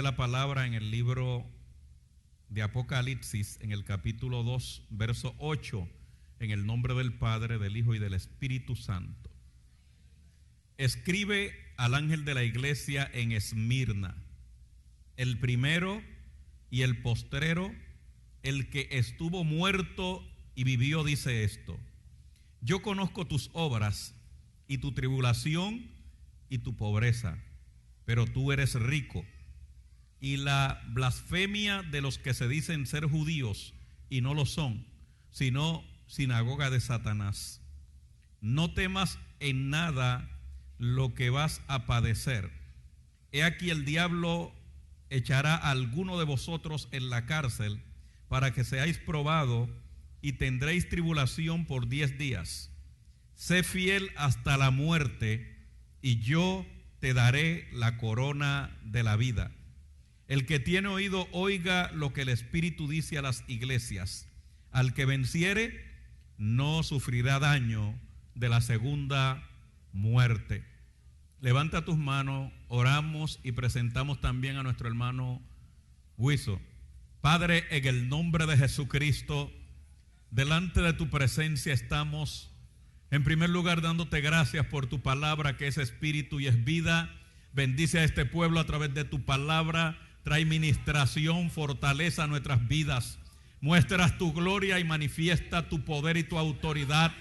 la palabra en el libro de Apocalipsis, en el capítulo 2, verso 8, en el nombre del Padre, del Hijo y del Espíritu Santo. Escribe al ángel de la iglesia en Esmirna, el primero y el postrero, el que estuvo muerto y vivió, dice esto: yo conozco tus obras y tu tribulación y tu pobreza, pero tú eres rico, y la blasfemia de los que se dicen ser judíos y no lo son, sino sinagoga de Satanás. No temas en nada lo que vas a padecer. He aquí, el diablo echará a alguno de vosotros en la cárcel para que seáis probados y tendréis tribulación por 10 días. Sé fiel hasta la muerte y yo te daré la corona de la vida. El que tiene oído, oiga lo que el Espíritu dice a las iglesias. Al que venciere, no sufrirá daño de la segunda muerte. Levanta tus manos, oramos y presentamos también a nuestro hermano Huizo. Padre, en el nombre de Jesucristo, delante de tu presencia estamos, en primer lugar, dándote gracias por tu palabra, que es espíritu y es vida. Bendice a este pueblo a través de tu palabra. Trae ministración, fortaleza a nuestras vidas. Muestras tu gloria y manifiesta tu poder y tu autoridad.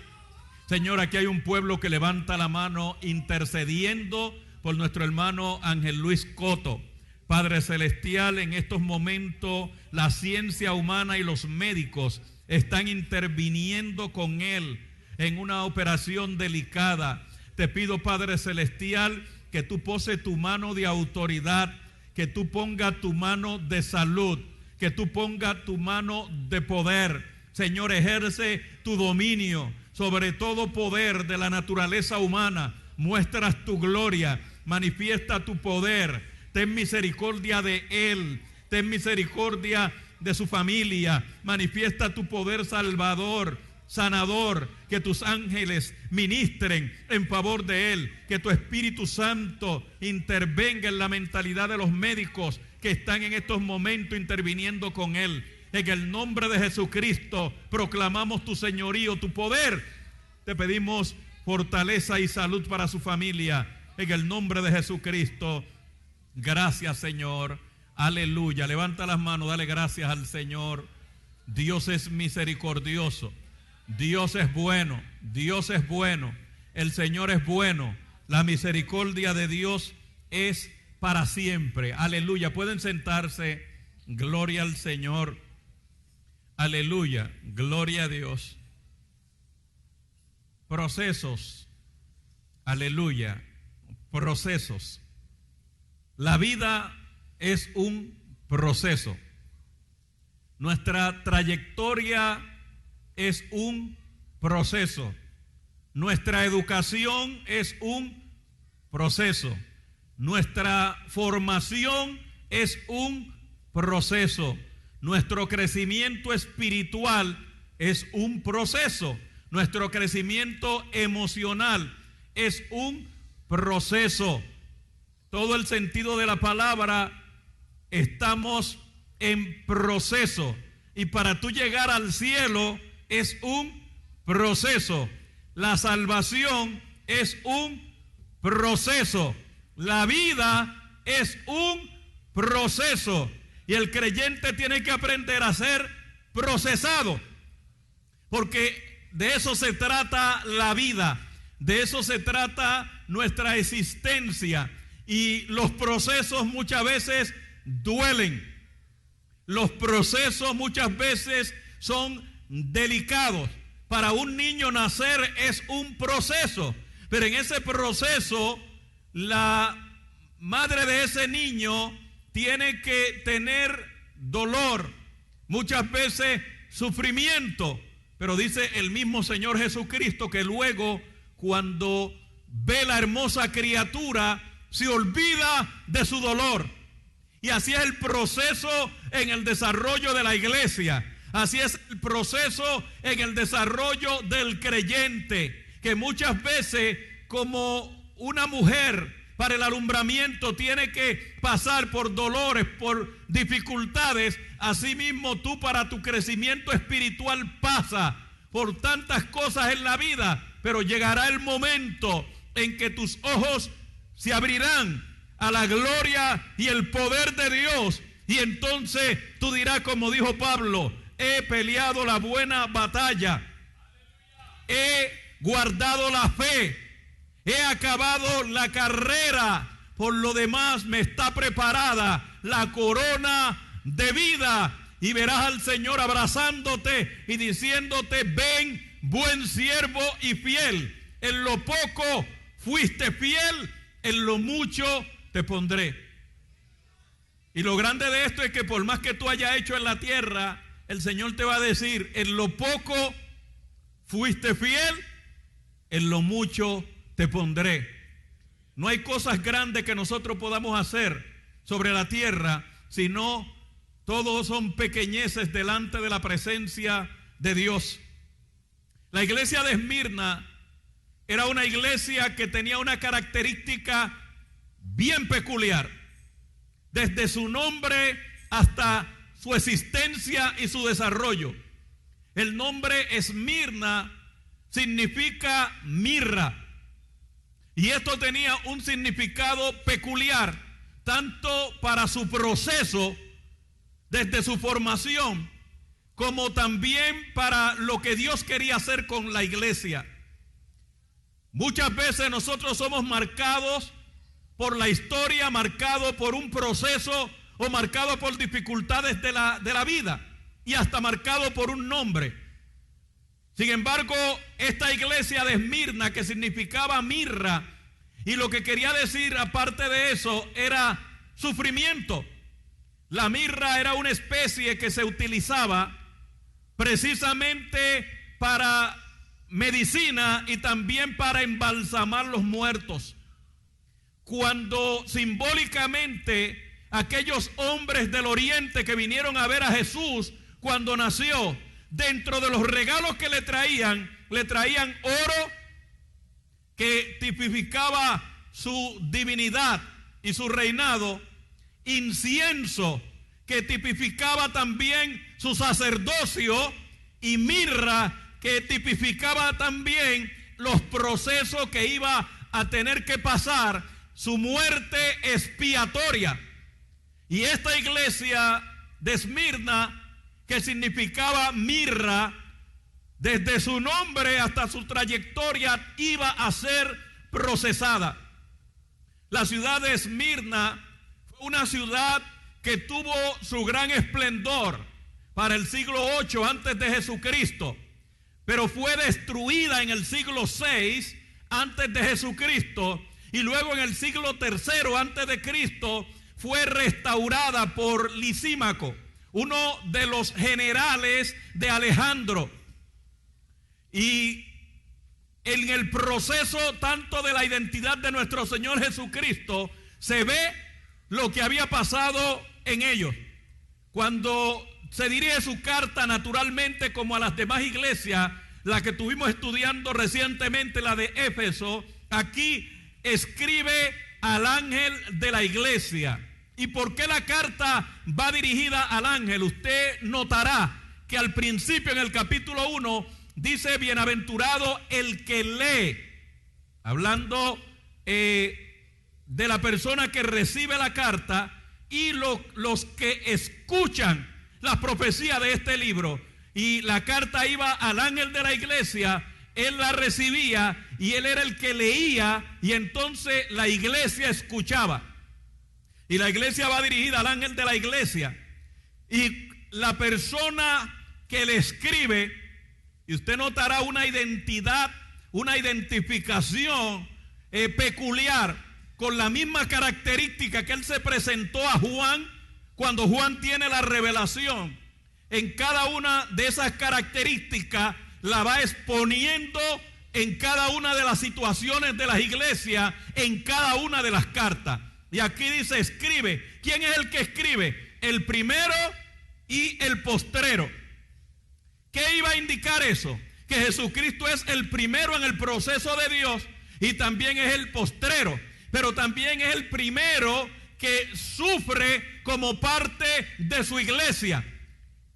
Señor, aquí hay un pueblo que levanta la mano intercediendo por nuestro hermano Ángel Luis Coto. Padre celestial, en estos momentos la ciencia humana y los médicos están interviniendo con él en una operación delicada. Te pido, Padre celestial, que tú poses tu mano de autoridad, que tú pongas tu mano de salud, que tú pongas tu mano de poder. Señor, ejerce tu dominio sobre todo poder de la naturaleza humana. Muestras tu gloria, manifiesta tu poder. Ten misericordia de él, ten misericordia de su familia. Manifiesta tu poder salvador, sanador, que tus ángeles ministren en favor de él, que tu Espíritu Santo intervenga en la mentalidad de los médicos que están en estos momentos interviniendo con él. En el nombre de Jesucristo proclamamos tu señorío, tu poder. Te pedimos fortaleza y salud para su familia. En el nombre de Jesucristo. Gracias, Señor. Aleluya. Levanta las manos, dale gracias al Señor. Dios es misericordioso. Dios es bueno. Dios es bueno. El Señor es bueno. La misericordia de Dios es para siempre. Aleluya. Pueden sentarse. Gloria al Señor. Aleluya. Gloria a Dios. Procesos. Aleluya. Procesos. La vida es un proceso. Nuestra trayectoria es un proceso. Nuestra educación es un proceso. Nuestra formación es un proceso. Nuestro crecimiento espiritual es un proceso. Nuestro crecimiento emocional es un proceso. Todo el sentido de la palabra, estamos en proceso. Y para tú llegar al cielo es un proceso. La salvación es un proceso. La vida es un proceso. Y el creyente tiene que aprender a ser procesado. Porque de eso se trata la vida. De eso se trata nuestra existencia. Y los procesos muchas veces duelen. Los procesos muchas veces son delicados. Para un niño nacer es un proceso, pero en ese proceso la madre de ese niño tiene que tener dolor, muchas veces sufrimiento, pero dice el mismo Señor Jesucristo que luego, cuando ve la hermosa criatura, se olvida de su dolor. Y así es el proceso en el desarrollo de la iglesia. Así es el proceso en el desarrollo del creyente, que muchas veces, como una mujer para el alumbramiento tiene que pasar por dolores, por dificultades, asimismo tú para tu crecimiento espiritual pasa por tantas cosas en la vida, pero llegará el momento en que tus ojos se abrirán a la gloria y el poder de Dios, y entonces tú dirás como dijo Pablo: he peleado la buena batalla, he guardado la fe, he acabado la carrera, por lo demás me está preparada la corona de vida. Y verás al Señor abrazándote y diciéndote: ven, buen siervo y fiel, en lo poco fuiste fiel, en lo mucho te pondré. Y lo grande de esto es que por más que tú hayas hecho en la tierra, el Señor te va a decir: en lo poco fuiste fiel, en lo mucho te pondré. No hay cosas grandes que nosotros podamos hacer sobre la tierra, sino todos son pequeñeces delante de la presencia de Dios. La iglesia de Esmirna era una iglesia que tenía una característica bien peculiar, desde su nombre hasta su existencia y su desarrollo. El nombre Esmirna significa mirra, y esto tenía un significado peculiar, tanto para su proceso desde su formación, como también para lo que Dios quería hacer con la iglesia. Muchas veces nosotros somos marcados por la historia, marcados por un proceso o marcados por dificultades de la vida, y hasta marcados por un nombre. Sin embargo, esta iglesia de Esmirna, que significaba mirra, y lo que quería decir aparte de eso era sufrimiento. La mirra era una especie que se utilizaba precisamente para medicina y también para embalsamar los muertos. Cuando simbólicamente aquellos hombres del oriente que vinieron a ver a Jesús cuando nació, dentro de los regalos que le traían oro, que tipificaba su divinidad y su reinado, incienso, que tipificaba también su sacerdocio, y mirra, que tipificaba también los procesos que iba a tener que pasar, su muerte expiatoria. Y esta iglesia de Esmirna, que significaba mirra, desde su nombre hasta su trayectoria iba a ser procesada. La ciudad de Esmirna fue una ciudad que tuvo su gran esplendor para el siglo 8 antes de Jesucristo, pero fue destruida en el siglo 6 antes de Jesucristo, y luego en el siglo 3 antes de Cristo fue restaurada por Lisímaco, uno de los generales de Alejandro. Y en el proceso tanto de la identidad de nuestro Señor Jesucristo se ve lo que había pasado en ellos. Cuando se dirige su carta, naturalmente, como a las demás iglesias, la que estuvimos estudiando recientemente, la de Éfeso, aquí escribe al ángel de la iglesia. ¿Y por qué la carta va dirigida al ángel? Usted notará que al principio, en el capítulo 1, dice: bienaventurado el que lee, hablando de la persona que recibe la carta, y los que escuchan la profecía de este libro. Y la carta iba al ángel de la iglesia, él la recibía y él era el que leía, y entonces la iglesia escuchaba. Y la iglesia va dirigida al ángel de la iglesia, y la persona que le escribe, y usted notará una identidad, una identificación peculiar, con la misma característica que él se presentó a Juan cuando Juan tiene la revelación. En cada una de esas características la va exponiendo en cada una de las situaciones de las iglesias, en cada una de las cartas. Y aquí dice: escribe. ¿Quién es el que escribe? El primero y el postrero. ¿Qué iba a indicar eso? Que Jesucristo es el primero en el proceso de Dios y también es el postrero. pero también es el primero que sufre como parte de su iglesia.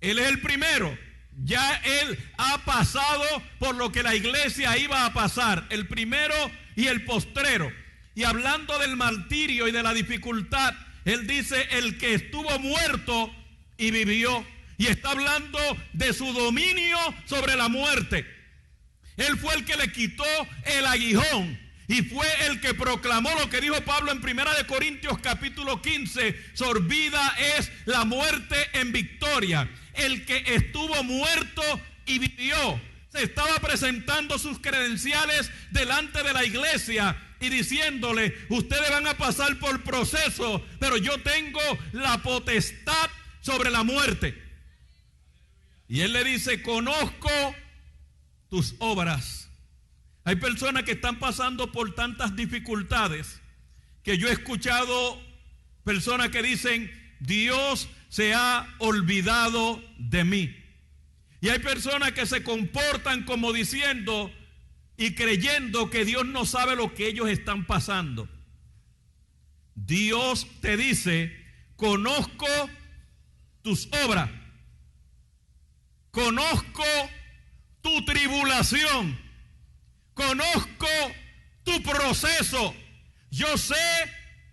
Él es el primero. Ya él ha pasado por lo que la iglesia iba a pasar, el primero y el postrero. Y hablando del martirio y de la dificultad, él dice el que estuvo muerto y vivió. Y está hablando de su dominio sobre la muerte. Él fue el que le quitó el aguijón y fue el que proclamó lo que dijo Pablo en 1 Corintios capítulo 15, sorbida es la muerte en victoria. El que estuvo muerto y vivió. Se estaba presentando sus credenciales delante de la iglesia y diciéndole, ustedes van a pasar por proceso, pero yo tengo la potestad sobre la muerte. Y él le dice, conozco tus obras. Hay personas que están pasando por tantas dificultades que yo he escuchado personas que dicen, Dios se ha olvidado de mí. Y hay personas que se comportan como diciendo y creyendo que Dios no sabe lo que ellos están pasando. Dios te dice, conozco tus obras, conozco tu tribulación, conozco tu proceso. Yo sé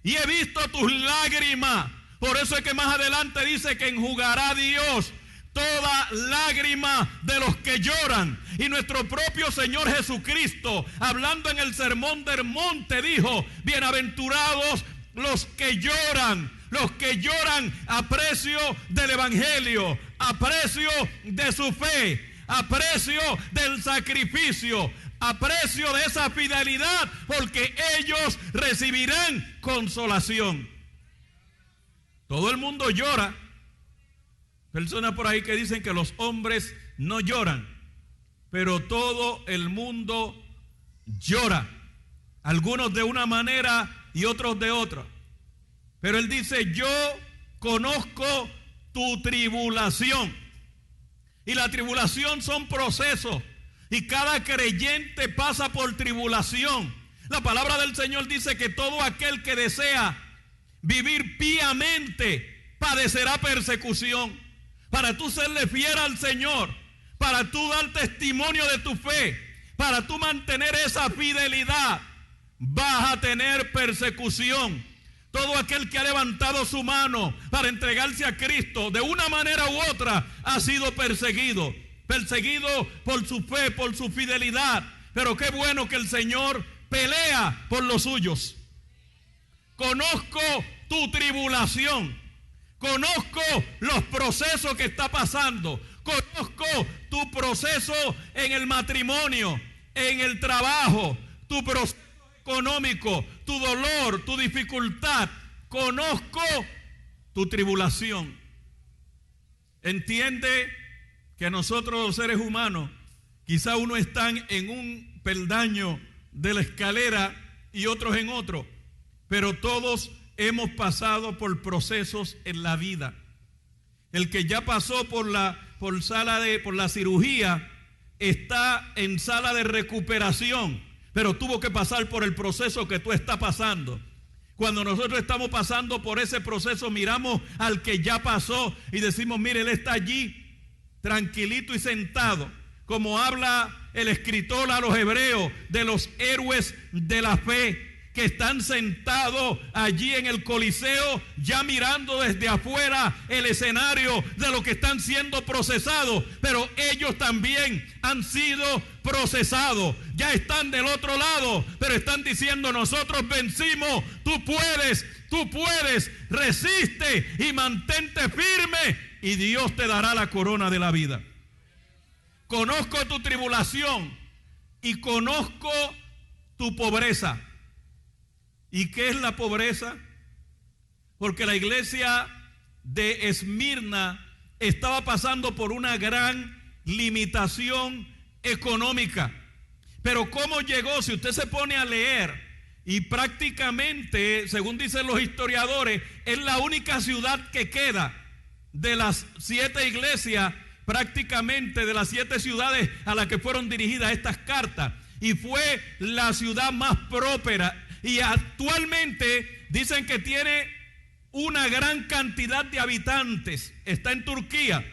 y he visto tus lágrimas. Por eso es que más adelante dice que enjugará Dios toda lágrima de los que lloran. Y nuestro propio Señor Jesucristo, hablando en el Sermón del Monte, dijo, bienaventurados los que lloran a precio del Evangelio, a precio de su fe, a precio del sacrificio, a precio de esa fidelidad, porque ellos recibirán consolación. Todo el mundo llora. Personas por ahí que dicen que los hombres no lloran, pero todo el mundo llora. Algunos de una manera y otros de otra. Pero él dice, yo conozco tu tribulación. Y la tribulación son procesos. Y cada creyente pasa por tribulación. La palabra del Señor dice que todo aquel que desea vivir piamente padecerá persecución. Para tú serle fiel al Señor, para tú dar testimonio de tu fe, para tú mantener esa fidelidad, vas a tener persecución. Todo aquel que ha levantado su mano para entregarse a Cristo de una manera u otra ha sido perseguido. Perseguido por su fe, por su fidelidad. Pero qué bueno que el Señor pelea por los suyos. Conozco tu tribulación. Conozco los procesos que está pasando. Conozco tu proceso en el matrimonio, en el trabajo, tu proceso económico, tu dolor, tu dificultad. Conozco tu tribulación. Entiende que nosotros los seres humanos, quizá unos están en un peldaño de la escalera y otros en otro, pero todos hemos pasado por procesos en la vida. El que ya pasó por la cirugía está en sala de recuperación, pero tuvo que pasar por el proceso que tú estás pasando. Cuando nosotros estamos pasando por ese proceso, miramos al que ya pasó y decimos, mire, él está allí tranquilito y sentado, como habla el escritor a los hebreos de los héroes de la fe, que están sentados allí en el Coliseo, ya mirando desde afuera el escenario de lo que están siendo procesados, pero ellos también han sido procesados, ya están del otro lado, pero están diciendo, nosotros vencimos, tú puedes, resiste y mantente firme y Dios te dará la corona de la vida. Conozco tu tribulación y conozco tu pobreza. ¿Y qué es la pobreza? Porque la iglesia de Esmirna estaba pasando por una gran limitación económica. Pero ¿cómo llegó? Si usted se pone a leer, y prácticamente, según dicen los historiadores, es la única ciudad que queda de las 7 iglesias, prácticamente de las 7 ciudades a las que fueron dirigidas estas cartas. Y fue la ciudad más próspera y actualmente dicen que tiene una gran cantidad de habitantes. Está en Turquía.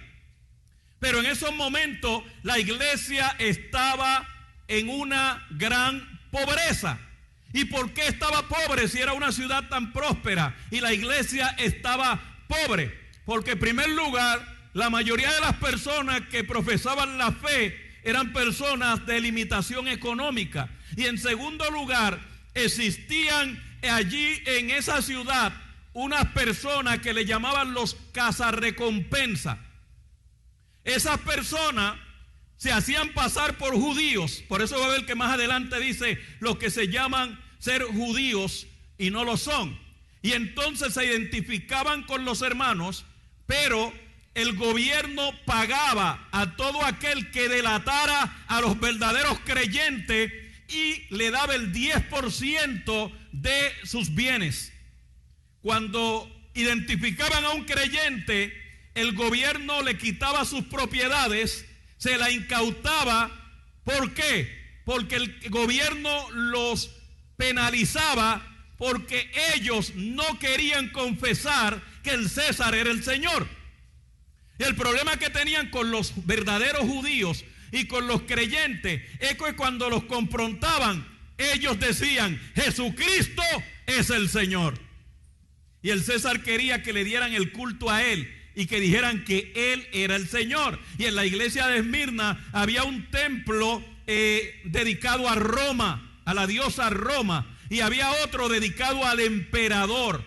Pero en esos momentos la iglesia estaba en una gran pobreza. ¿Y por qué estaba pobre si era una ciudad tan próspera y la iglesia estaba pobre? Porque en primer lugar, la mayoría de las personas que profesaban la fe eran personas de limitación económica. Y en segundo lugar, existían allí en esa ciudad unas personas que le llamaban los cazarrecompensa. Esas personas se hacían pasar por judíos. Por eso va a ver que más adelante dice los que se llaman ser judíos y no lo son. Y entonces se identificaban con los hermanos, pero el gobierno pagaba a todo aquel que delatara a los verdaderos creyentes y le daba el 10% de sus bienes. Cuando identificaban a un creyente, el gobierno le quitaba sus propiedades, se la incautaba. ¿Por qué? Porque el gobierno los penalizaba porque ellos no querían confesar que el César era el Señor. El problema que tenían con los verdaderos judíos y con los creyentes es que cuando los confrontaban, ellos decían: Jesucristo es el Señor. Y el César quería que le dieran el culto a él y que dijeran que él era el Señor. Y en la iglesia de Esmirna había un templo dedicado a Roma, a la diosa Roma, y había otro dedicado al emperador.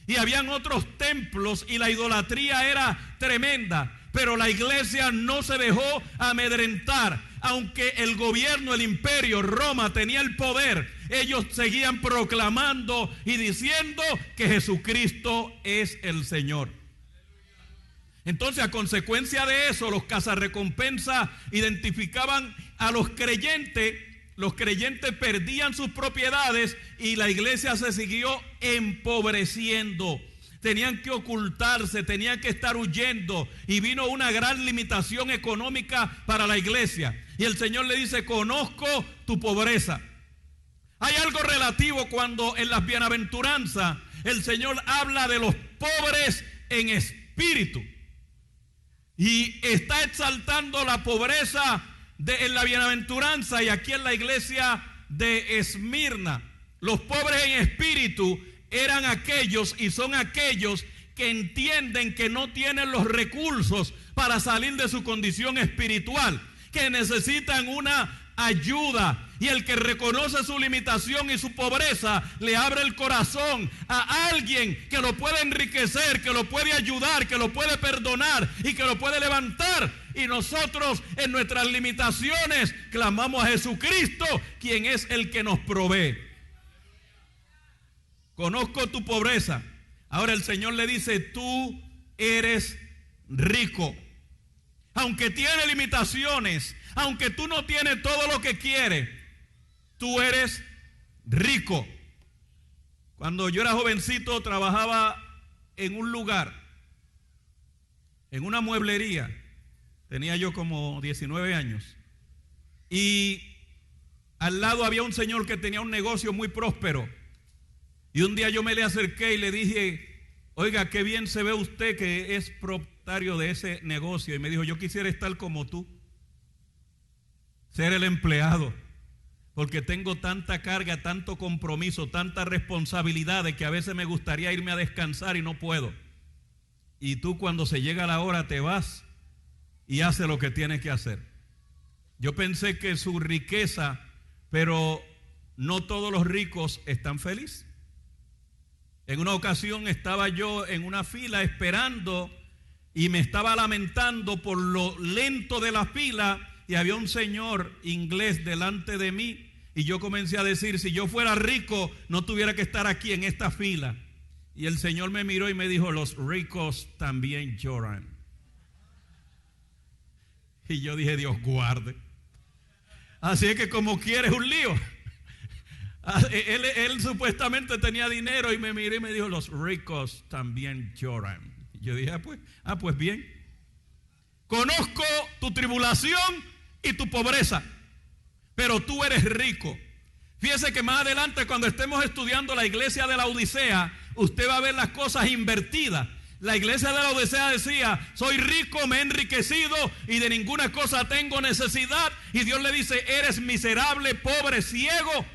Y habían otros templos y la idolatría era tremenda. Pero la iglesia no se dejó amedrentar. Aunque el gobierno, el imperio, Roma tenía el poder, ellos seguían proclamando y diciendo que Jesucristo es el Señor. Entonces, a consecuencia de eso, los cazarrecompensas identificaban a los creyentes. Los creyentes perdían sus propiedades y la iglesia se siguió empobreciendo. Tenían que ocultarse, tenían que estar huyendo y vino una gran limitación económica para la iglesia. Y el Señor le dice: conozco tu pobreza. Hay algo relativo cuando en las bienaventuranzas el Señor habla de los pobres en espíritu. Y está exaltando la pobreza en la bienaventuranza y aquí en la iglesia de Esmirna. Los pobres en espíritu eran aquellos y son aquellos que entienden que no tienen los recursos para salir de su condición espiritual, que necesitan una ayuda. Y el que reconoce su limitación y su pobreza le abre el corazón a alguien que lo puede enriquecer, que lo puede ayudar, que lo puede perdonar y que lo puede levantar. Y nosotros en nuestras limitaciones clamamos a Jesucristo, quien es el que nos provee. Conozco tu pobreza. Ahora el Señor le dice: tú eres rico. Aunque tiene limitaciones, aunque tú no tienes todo lo que quieres, tú eres rico. Cuando yo era jovencito trabajaba en un lugar, en una mueblería. Tenía yo como 19 años. Y al lado había un señor que tenía un negocio muy próspero. Y un día yo me le acerqué y le dije: oiga, qué bien se ve usted que es propietario de ese negocio. Y me dijo: yo quisiera estar como tú, ser el empleado, porque tengo tanta carga, tanto compromiso, tanta responsabilidad de que a veces me gustaría irme a descansar y no puedo. Y tú, cuando se llega la hora, te vas y haces lo que tienes que hacer. Yo pensé que su riqueza, pero no todos los ricos están felices. En una ocasión estaba yo en una fila esperando y me estaba lamentando por lo lento de la fila, y había un señor inglés delante de mí y yo comencé a decir: si yo fuera rico no tuviera que estar aquí en esta fila. Y el Señor me miró y me dijo: los ricos también lloran. Y yo dije: Dios guarde. Así es que como quieres un lío. Él supuestamente tenía dinero y me miró y me dijo: los ricos también lloran. Y yo dije: pues bien. Conozco tu tribulación y tu pobreza, pero tú eres rico. Fíjese que más adelante, cuando estemos estudiando la iglesia de la Odisea, usted va a ver las cosas invertidas. La iglesia de la Odisea decía: soy rico, me he enriquecido y de ninguna cosa tengo necesidad. Y Dios le dice: eres miserable, pobre, ciego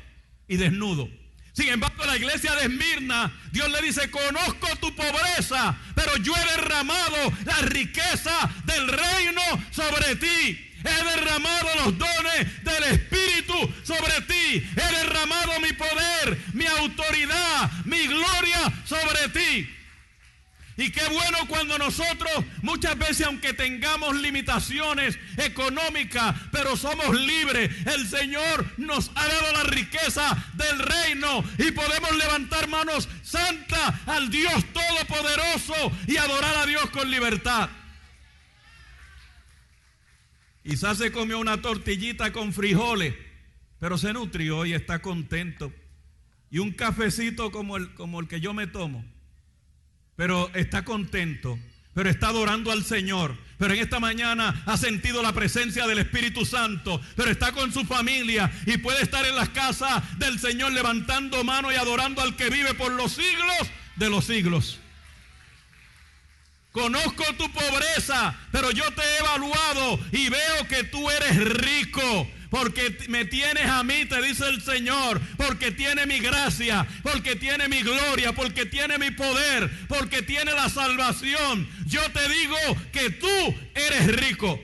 y desnudo. Sin embargo, la iglesia de Esmirna, Dios le dice: conozco tu pobreza, pero yo he derramado la riqueza del reino sobre ti. He derramado los dones del Espíritu sobre ti. He derramado mi poder, mi autoridad, mi gloria sobre ti. Y qué bueno cuando nosotros, muchas veces, aunque tengamos limitaciones económicas, pero somos libres. El Señor nos ha dado la riqueza del reino y podemos levantar manos santas al Dios Todopoderoso y adorar a Dios con libertad. Quizás se comió una tortillita con frijoles, pero se nutrió y está contento. Y un cafecito como el que yo me tomo, pero está contento, pero está adorando al Señor. Pero en esta mañana ha sentido la presencia del Espíritu Santo, pero está con su familia y puede estar en las casas del Señor levantando mano y adorando al que vive por los siglos de los siglos. Conozco tu pobreza, pero yo te he evaluado y veo que tú eres rico. Porque me tienes a mí, te dice el Señor, porque tiene mi gracia, porque tiene mi gloria, porque tiene mi poder, porque tiene la salvación. Yo te digo que tú eres rico.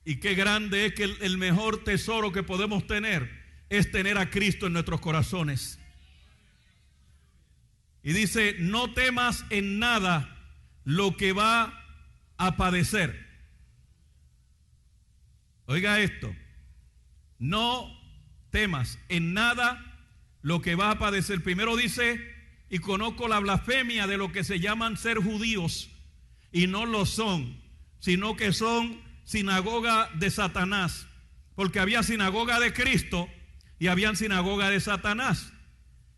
Y qué grande es que el mejor tesoro que podemos tener es tener a Cristo en nuestros corazones. Y dice: no temas en nada lo que va a padecer. Oiga esto: no temas en nada lo que va a padecer. Primero dice: y conozco la blasfemia de lo que se llaman ser judíos, y no lo son, sino que son sinagoga de Satanás. Porque había sinagoga de Cristo y había sinagoga de Satanás.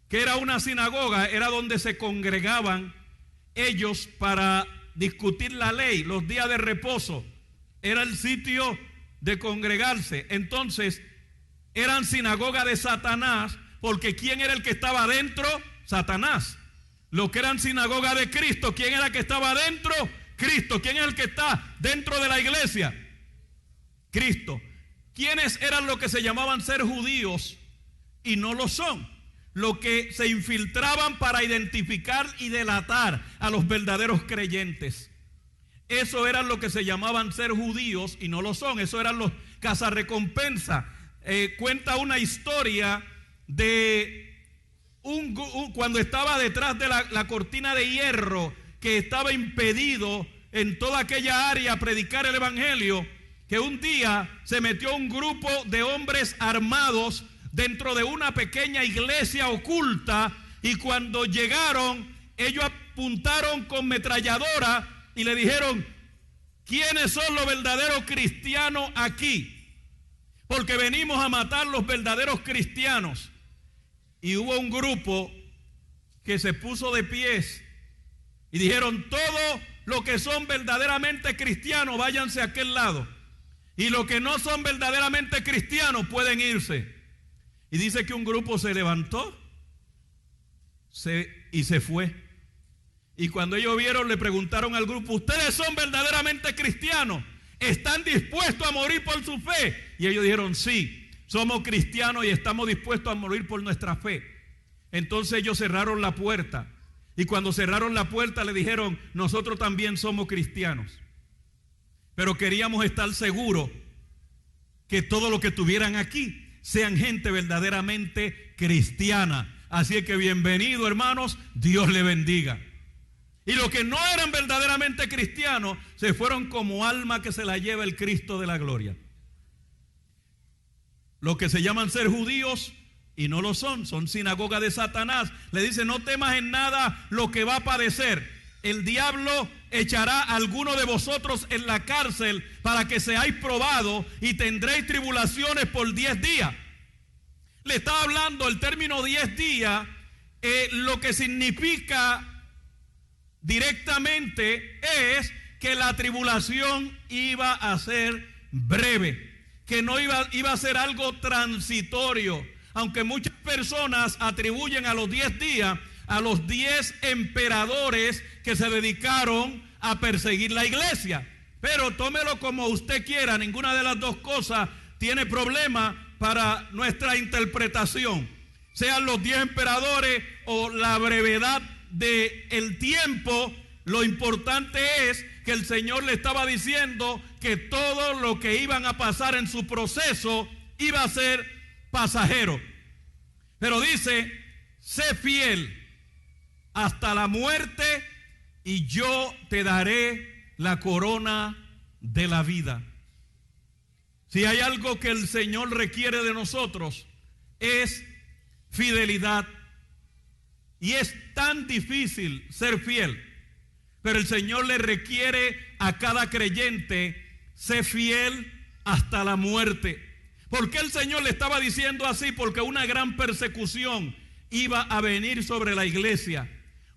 ¿Qué era una sinagoga? Era donde se congregaban ellos para discutir la ley, los días de reposo. Era el sitio de congregarse. Entonces eran sinagoga de Satanás, porque ¿quién era el que estaba adentro? Satanás. Lo que eran sinagoga de Cristo, ¿quién era el que estaba adentro? Cristo. ¿Quién es el que está dentro de la iglesia? Cristo. ¿Quiénes eran los que se llamaban ser judíos y no lo son? Los que se infiltraban para identificar y delatar a los verdaderos creyentes. Eso eran lo que se llamaban ser judíos y no lo son. Eso eran los cazarrecompensa. Cuenta una historia de cuando estaba detrás de la cortina de hierro, que estaba impedido en toda aquella área predicar el evangelio, que un día se metió un grupo de hombres armados dentro de una pequeña iglesia oculta, y cuando llegaron, ellos apuntaron con metralladora y le dijeron: ¿quiénes son los verdaderos cristianos aquí? Porque venimos a matar los verdaderos cristianos. Y hubo un grupo que se puso de pies y dijeron: todos los que son verdaderamente cristianos, váyanse a aquel lado, y los que no son verdaderamente cristianos pueden irse. Y dice que un grupo se levantó y se fue. Y cuando ellos vieron, le preguntaron al grupo: ¿ustedes son verdaderamente cristianos? ¿Están dispuestos a morir por su fe? Y ellos dijeron: sí, somos cristianos y estamos dispuestos a morir por nuestra fe. Entonces ellos cerraron la puerta. Y cuando cerraron la puerta le dijeron: nosotros también somos cristianos, pero queríamos estar seguros que todo lo que tuvieran aquí sean gente verdaderamente cristiana. Así que bienvenido, hermanos, Dios le bendiga. Y los que no eran verdaderamente cristianos se fueron como alma que se la lleva el Cristo de la gloria. Los que se llaman ser judíos y no lo son, son sinagoga de Satanás. Le dice: no temas en nada lo que va a padecer. El diablo echará a alguno de vosotros en la cárcel para que seáis probados, y tendréis tribulaciones por 10 días. Le está hablando el término 10 días, lo que significa directamente es que la tribulación iba a ser breve, que no iba a ser algo transitorio, aunque muchas personas atribuyen a los 10 días a los 10 emperadores que se dedicaron a perseguir la iglesia. Pero tómelo como usted quiera, ninguna de las dos cosas tiene problema para nuestra interpretación. Sean los 10 emperadores o la brevedad del tiempo, lo importante es que el Señor le estaba diciendo que todo lo que iban a pasar en su proceso iba a ser pasajero. Pero dice, sé fiel hasta la muerte y yo te daré la corona de la vida. Si hay algo que el Señor requiere de nosotros es fidelidad. Y es tan difícil ser fiel, pero el Señor le requiere a cada creyente ser fiel hasta la muerte. ¿Por qué el Señor le estaba diciendo así? Porque una gran persecución iba a venir sobre la iglesia,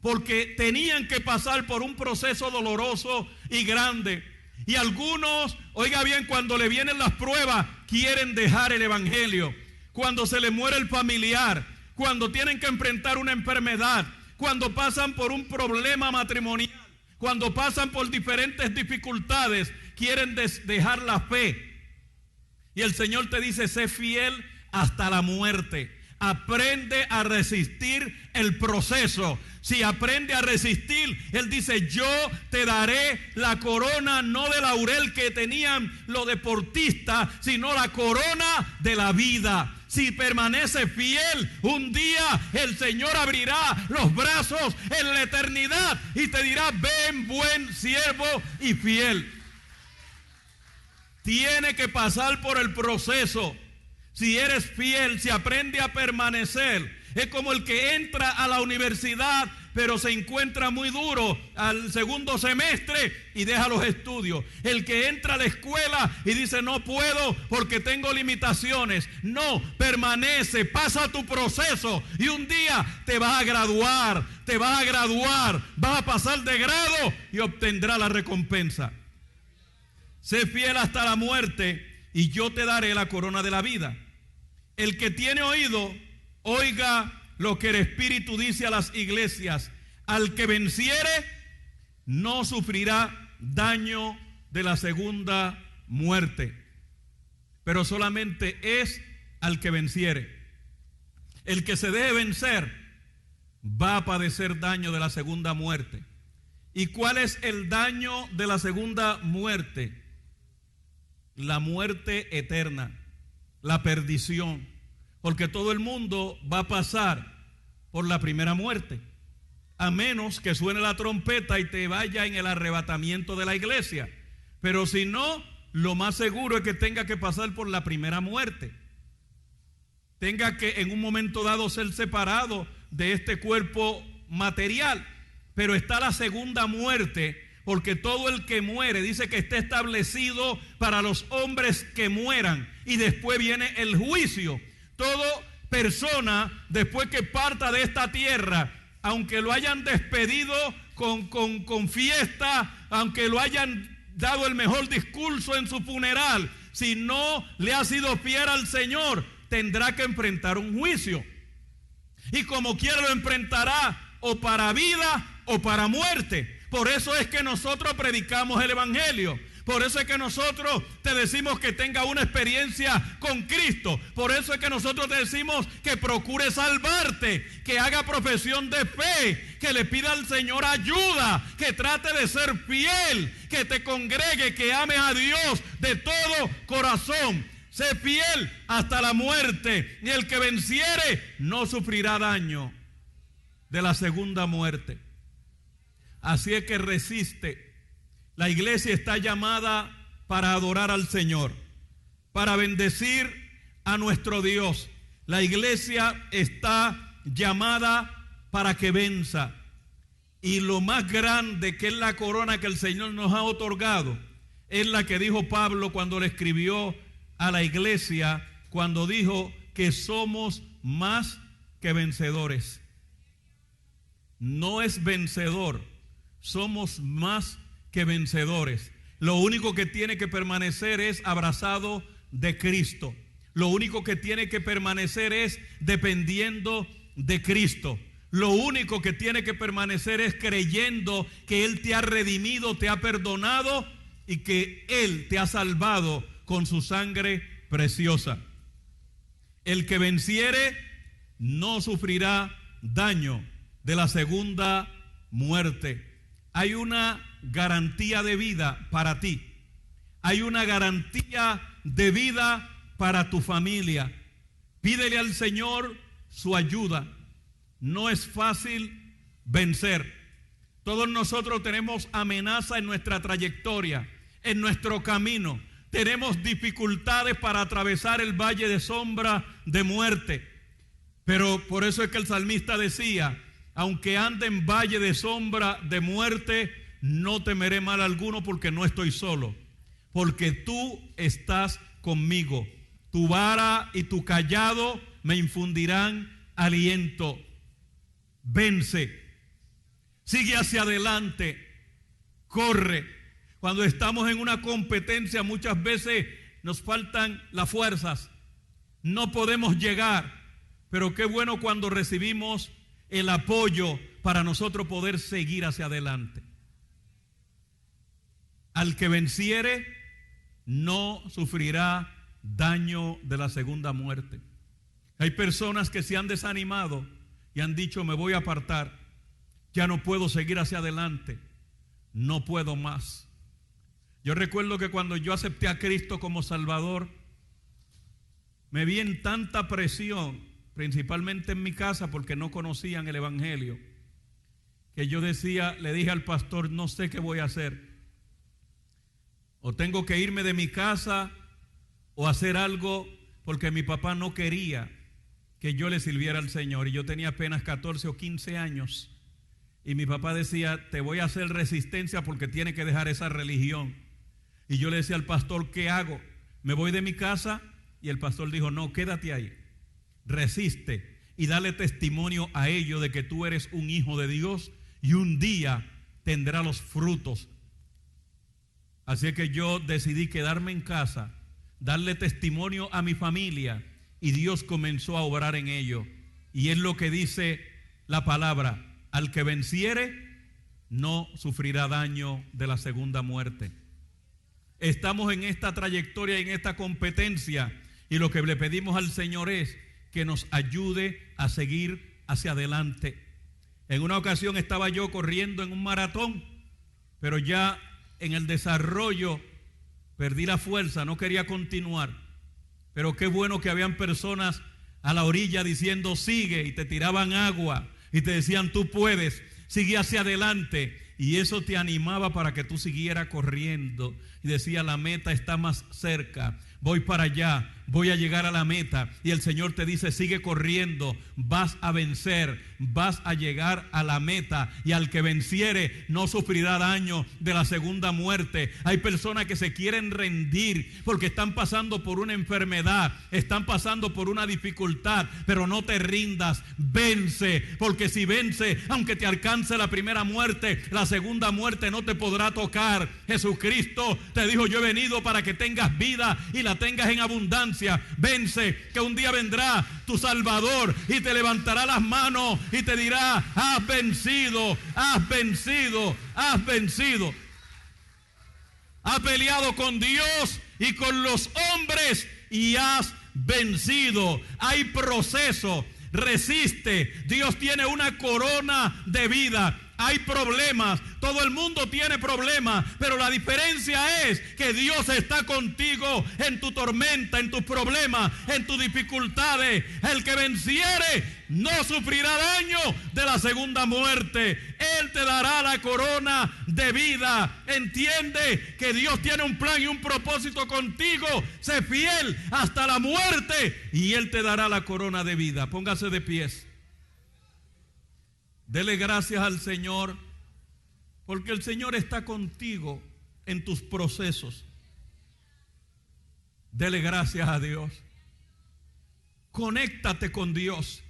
porque tenían que pasar por un proceso doloroso y grande. Y algunos, oiga bien, cuando le vienen las pruebas, quieren dejar el evangelio. Cuando se le muere el familiar, cuando tienen que enfrentar una enfermedad, cuando pasan por un problema matrimonial, cuando pasan por diferentes dificultades, quieren dejar la fe. Y el Señor te dice, sé fiel hasta la muerte. Aprende a resistir el proceso. Si aprende a resistir, Él dice, yo te daré la corona, no de laurel que tenían los deportistas, sino la corona de la vida. Si permanece fiel, un día el Señor abrirá los brazos en la eternidad y te dirá, ven buen siervo y fiel. Tiene que pasar por el proceso. Si eres fiel, si aprende a permanecer, es como el que entra a la universidad, pero se encuentra muy duro al segundo semestre y deja los estudios. El que entra a la escuela y dice, no puedo porque tengo limitaciones. No, permanece, pasa tu proceso y un día te vas a graduar, vas a pasar de grado y obtendrás la recompensa. Sé fiel hasta la muerte y yo te daré la corona de la vida. El que tiene oído, oiga lo que el Espíritu dice a las iglesias. Al que venciere, no sufrirá daño de la segunda muerte. Pero solamente es al que venciere. El que se deje vencer va a padecer daño de la segunda muerte. ¿Y cuál es el daño de la segunda muerte? La muerte eterna, la perdición. Porque todo el mundo va a pasar por la primera muerte, a menos que suene la trompeta y te vaya en el arrebatamiento de la iglesia. Pero si no, lo más seguro es que tenga que pasar por la primera muerte. Tenga que en un momento dado ser separado de este cuerpo material. Pero está la segunda muerte, porque todo el que muere, dice que está establecido para los hombres que mueran. Y después viene el juicio. Toda persona, después que parta de esta tierra, aunque lo hayan despedido con fiesta, aunque lo hayan dado el mejor discurso en su funeral, si no le ha sido fiel al Señor, tendrá que enfrentar un juicio. Y como quiera lo enfrentará o para vida o para muerte. Por eso es que nosotros predicamos el evangelio. Por eso es que nosotros te decimos que tenga una experiencia con Cristo. Por eso es que nosotros te decimos que procure salvarte, que haga profesión de fe, que le pida al Señor ayuda, que trate de ser fiel, que te congregue, que ames a Dios de todo corazón. Sé fiel hasta la muerte, y el que venciere no sufrirá daño de la segunda muerte. Así es que resiste. La iglesia está llamada para adorar al Señor, para bendecir a nuestro Dios. La iglesia está llamada para que venza. Y lo más grande, que es la corona que el Señor nos ha otorgado, es la que dijo Pablo cuando le escribió a la iglesia, cuando dijo que somos más que vencedores. No es vencedor, somos más que vencedores. Lo único que tiene que permanecer es abrazado de Cristo. Lo único que tiene que permanecer es dependiendo de Cristo. Lo único que tiene que permanecer es creyendo que Él te ha redimido, te ha perdonado y que Él te ha salvado con su sangre preciosa. El que venciere no sufrirá daño de la segunda muerte. Hay una garantía de vida para ti. Hay una garantía de vida para tu familia. Pídele al Señor su ayuda. No es fácil vencer. Todos nosotros tenemos amenaza en nuestra trayectoria, en nuestro camino. Tenemos dificultades para atravesar el valle de sombra de muerte. Pero por eso es que el salmista decía: aunque ande en valle de sombra de muerte, no temeré mal alguno, porque no estoy solo, porque tú estás conmigo. Tu vara y tu cayado me infundirán aliento. Vence, sigue hacia adelante, corre. Cuando estamos en una competencia, muchas veces nos faltan las fuerzas, no podemos llegar, pero qué bueno cuando recibimos el apoyo para nosotros poder seguir hacia adelante. Al que venciere no sufrirá daño de la segunda muerte. Hay personas que se han desanimado y han dicho: me voy a apartar, ya no puedo seguir hacia adelante, no puedo más. Yo recuerdo que cuando yo acepté a Cristo como Salvador, me vi en tanta presión, principalmente en mi casa, porque no conocían el Evangelio, que yo le dije al pastor: no sé qué voy a hacer. O tengo que irme de mi casa o hacer algo, porque mi papá no quería que yo le sirviera al Señor. Y yo tenía apenas 14 o 15 años. Y mi papá decía: te voy a hacer resistencia porque tiene que dejar esa religión. Y yo le decía al pastor: ¿qué hago? ¿Me voy de mi casa? Y el pastor dijo: no, quédate ahí, resiste y dale testimonio a ellos de que tú eres un hijo de Dios y un día tendrá los frutos. Así que yo decidí quedarme en casa, darle testimonio a mi familia, y Dios comenzó a obrar en ello. Y es lo que dice la palabra: al que venciere no sufrirá daño de la segunda muerte. Estamos en esta trayectoria, en esta competencia, y lo que le pedimos al Señor es que nos ayude a seguir hacia adelante. En una ocasión estaba yo corriendo en un maratón, pero ya en el desarrollo perdí la fuerza, no quería continuar. Pero qué bueno que habían personas a la orilla diciendo: sigue, y te tiraban agua y te decían: tú puedes, sigue hacia adelante. Y eso te animaba para que tú siguieras corriendo. Y decía: la meta está más cerca, voy para allá, voy a llegar a la meta. Y el Señor te dice: sigue corriendo, vas a vencer, vas a llegar a la meta. Y al que venciere no sufrirá daño de la segunda muerte. Hay personas que se quieren rendir porque están pasando por una enfermedad, están pasando por una dificultad, pero no te rindas, vence, porque si vence, aunque te alcance la primera muerte, la segunda muerte no te podrá tocar. Jesucristo te dijo: yo he venido para que tengas vida y la tengas en abundancia. Vence, que un día vendrá tu Salvador y te levantará las manos y te dirá: has vencido, has vencido, has vencido. Has peleado con Dios y con los hombres y has vencido. Hay proceso, resiste. Dios tiene una corona de vida. Hay problemas, todo el mundo tiene problemas, pero la diferencia es que Dios está contigo en tu tormenta, en tus problemas, en tus dificultades. El que venciere no sufrirá daño de la segunda muerte. Él te dará la corona de vida. Entiende que Dios tiene un plan y un propósito contigo. Sé fiel hasta la muerte y Él te dará la corona de vida. Póngase de pies. Dele gracias al Señor, porque el Señor está contigo en tus procesos. Dele gracias a Dios. Conéctate con Dios.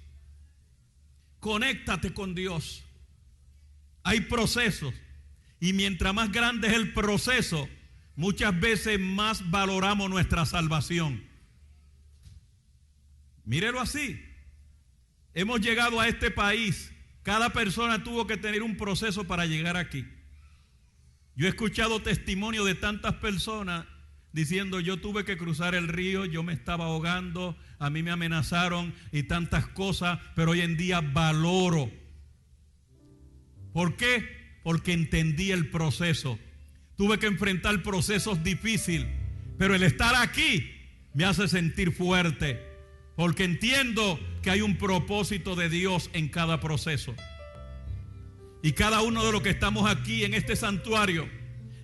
Conéctate con Dios. Hay procesos, y mientras más grande es el proceso, muchas veces más valoramos nuestra salvación. Mírelo así. Hemos llegado a este país. Cada persona tuvo que tener un proceso para llegar aquí. Yo he escuchado testimonio de tantas personas diciendo: yo tuve que cruzar el río, yo me estaba ahogando, a mí me amenazaron y tantas cosas, pero hoy en día valoro. ¿Por qué? Porque entendí el proceso. Tuve que enfrentar procesos difíciles, pero el estar aquí me hace sentir fuerte, porque entiendo que hay un propósito de Dios en cada proceso. Y cada uno de los que estamos aquí en este santuario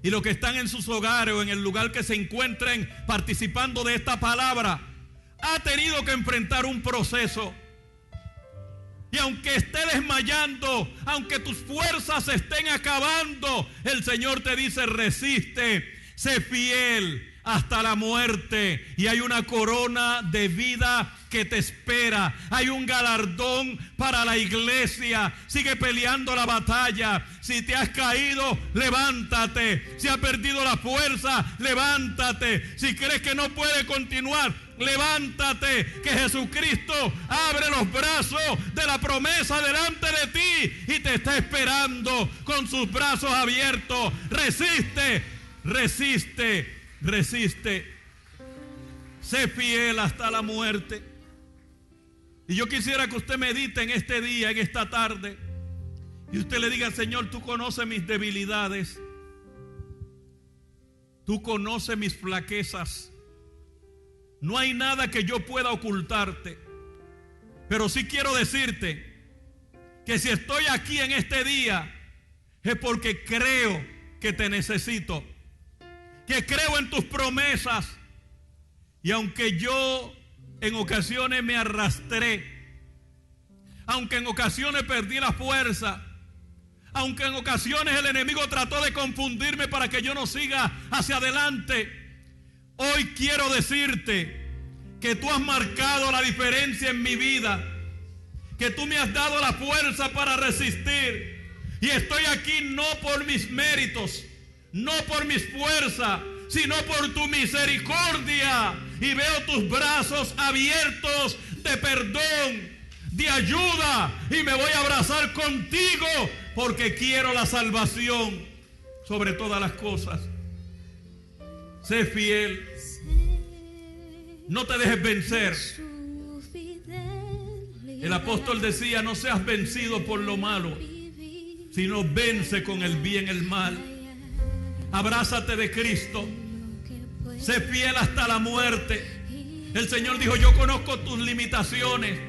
y los que están en sus hogares o en el lugar que se encuentren participando de esta palabra, ha tenido que enfrentar un proceso. Y aunque esté desmayando, aunque tus fuerzas se estén acabando, el Señor te dice: resiste, sé fiel hasta la muerte, y hay una corona de vida que te espera. Hay un galardón para la iglesia. Sigue peleando la batalla. Si te has caído, levántate. Si has perdido la fuerza, levántate. Si crees que no puede continuar, levántate, que Jesucristo abre los brazos de la promesa delante de ti y te está esperando con sus brazos abiertos. Resiste, resiste, resiste. Sé fiel hasta la muerte. Y yo quisiera que usted medite en este día, en esta tarde, y usted le diga: Señor, tú conoces mis debilidades, tú conoces mis flaquezas. No hay nada que yo pueda ocultarte, pero sí quiero decirte que si estoy aquí en este día es porque creo que te necesito, que creo en tus promesas. Y aunque yo en ocasiones me arrastré, aunque en ocasiones perdí la fuerza, aunque en ocasiones el enemigo trató de confundirme para que yo no siga hacia adelante, hoy quiero decirte que tú has marcado la diferencia en mi vida, que tú me has dado la fuerza para resistir. Y estoy aquí no por mis méritos, no por mis fuerzas, sino por tu misericordia. Y veo tus brazos abiertos de perdón, de ayuda, y me voy a abrazar contigo porque quiero la salvación sobre todas las cosas. Sé fiel, no te dejes vencer. El apóstol decía: no seas vencido por lo malo, sino vence con el bien el mal. Abrázate de Cristo, sé fiel hasta la muerte. El Señor dijo: yo conozco tus limitaciones,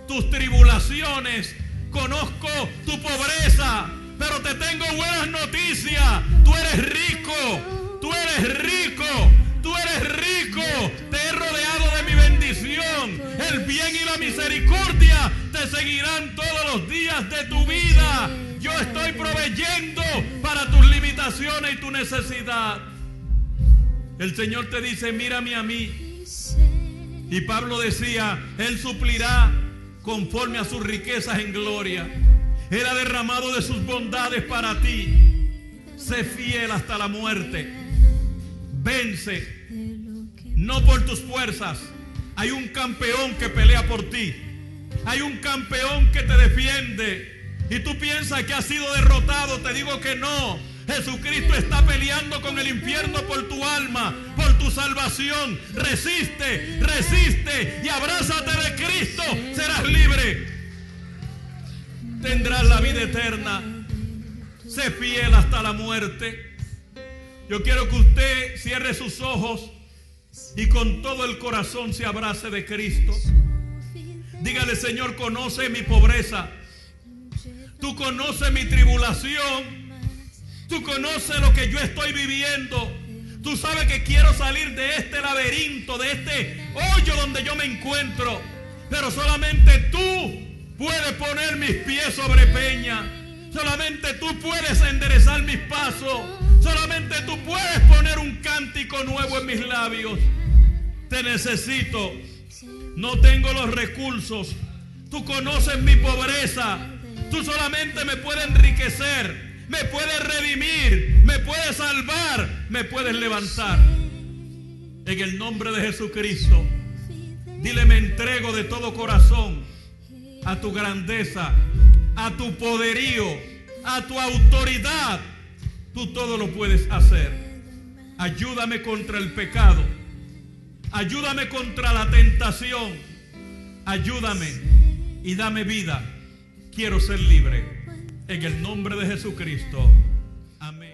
tus tribulaciones, conozco tu pobreza, pero te tengo buenas noticias. Tú eres rico, tú eres rico, tú eres rico. Te he rodeado de mi bendición. El bien y la misericordia te seguirán todos los días de tu vida. Yo estoy proveyendo para tus limitaciones y tu necesidad. El Señor te dice: mírame a mí. Y Pablo decía: Él suplirá conforme a sus riquezas en gloria. Él ha derramado de sus bondades para ti. Sé fiel hasta la muerte. Vence, no por tus fuerzas. Hay un campeón que pelea por ti. Hay un campeón que te defiende. Y tú piensas que has sido derrotado. Te digo que no. Jesucristo está peleando con el infierno por tu alma, por tu salvación. Resiste, resiste y abrázate de Cristo. Serás libre. Tendrás la vida eterna. Sé fiel hasta la muerte. Yo quiero que usted cierre sus ojos y con todo el corazón se abrace de Cristo. Dígale: Señor, conoce mi pobreza. Tú conoces mi tribulación. Tú conoces lo que yo estoy viviendo. Tú sabes que quiero salir de este laberinto, de este hoyo donde yo me encuentro. Pero solamente tú puedes poner mis pies sobre peña. Solamente tú puedes enderezar mis pasos. Solamente tú puedes poner un cántico nuevo en mis labios. Te necesito. No tengo los recursos. Tú conoces mi pobreza. Tú solamente me puedes enriquecer me puedes redimir, me puedes salvar, me puedes levantar. En el nombre de Jesucristo, dile: me entrego de todo corazón a tu grandeza, a tu poderío, a tu autoridad. Tú todo lo puedes hacer. Ayúdame contra el pecado. Ayúdame contra la tentación. Ayúdame y dame vida. Quiero ser libre. En el nombre de Jesucristo. Amén.